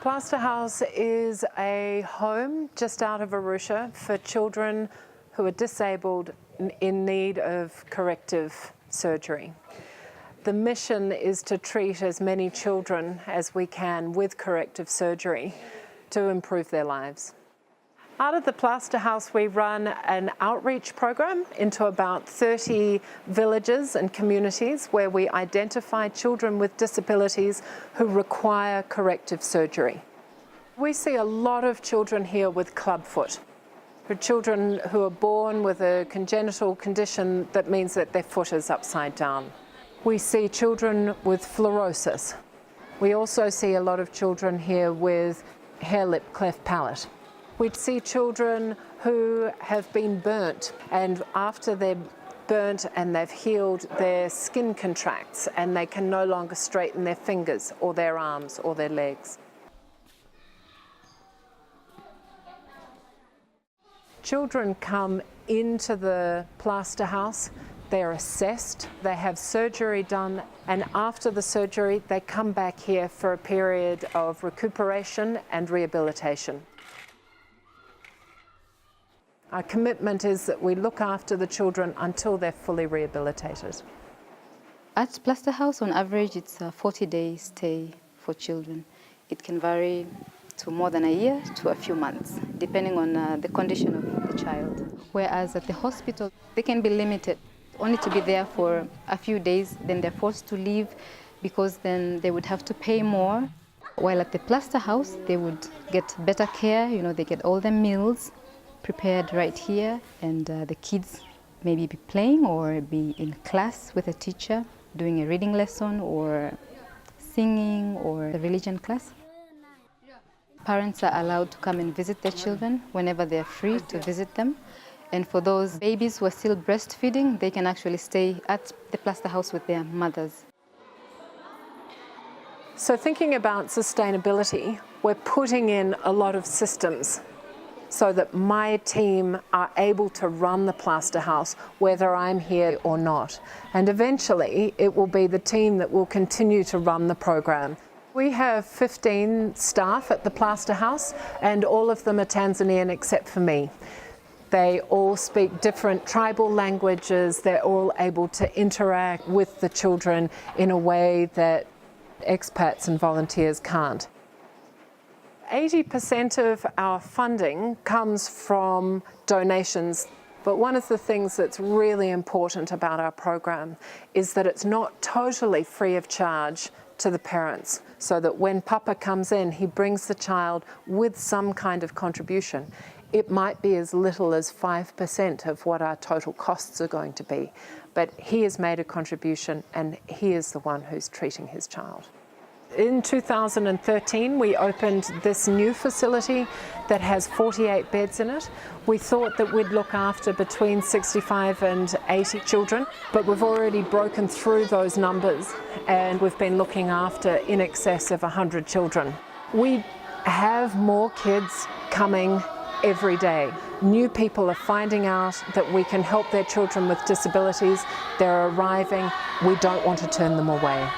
Plaster House is a home just out of Arusha for children who are disabled in need of corrective surgery. The mission is to treat as many children as we can with corrective surgery to improve their lives. Out of the Plaster House, we run an outreach program into about 30 villages and communities where we identify children with disabilities who require corrective surgery. We see a lot of children here with clubfoot. For children who are born with a congenital condition that means that their foot is upside down. We see children with fluorosis. We also see a lot of children here with hair-lip cleft palate. We see children who have been burnt, and after they're burnt and they've healed, their skin contracts and they can no longer straighten their fingers or their arms or their legs. Children come into the Plaster House, they're assessed, they have surgery done, and after the surgery they come back here for a period of recuperation and rehabilitation. Our commitment is that we look after the children until they're fully rehabilitated. At Plaster House, on average, it's a 40-day stay for children. It can vary to more than a year to a few months, depending on the condition of the child. Whereas at the hospital, they can be limited only to be there for a few days, then they're forced to leave because then they would have to pay more. While at the Plaster House, they would get better care, they get all their meals prepared right here, and the kids maybe be playing or be in class with a teacher, doing a reading lesson or singing or a religion class. Parents are allowed to come and visit their children whenever they're free to visit them. And for those babies who are still breastfeeding, they can actually stay at the Plaster House with their mothers. So thinking about sustainability, we're putting in a lot of systems so that my team are able to run the Plaster House whether I'm here or not. And eventually it will be the team that will continue to run the program. We have 15 staff at the Plaster House and all of them are Tanzanian except for me. They all speak different tribal languages. They're all able to interact with the children in a way that expats and volunteers can't. 80% of our funding comes from donations, but one of the things that's really important about our program is that it's not totally free of charge to the parents, so that when Papa comes in, he brings the child with some kind of contribution. It might be as little as 5% of what our total costs are going to be, but he has made a contribution and he is the one who's treating his child. In 2013, we opened this new facility that has 48 beds in it. We thought that we'd look after between 65 and 80 children, but we've already broken through those numbers and we've been looking after in excess of 100 children. We have more kids coming every day. New people are finding out that we can help their children with disabilities. They're arriving. We don't want to turn them away.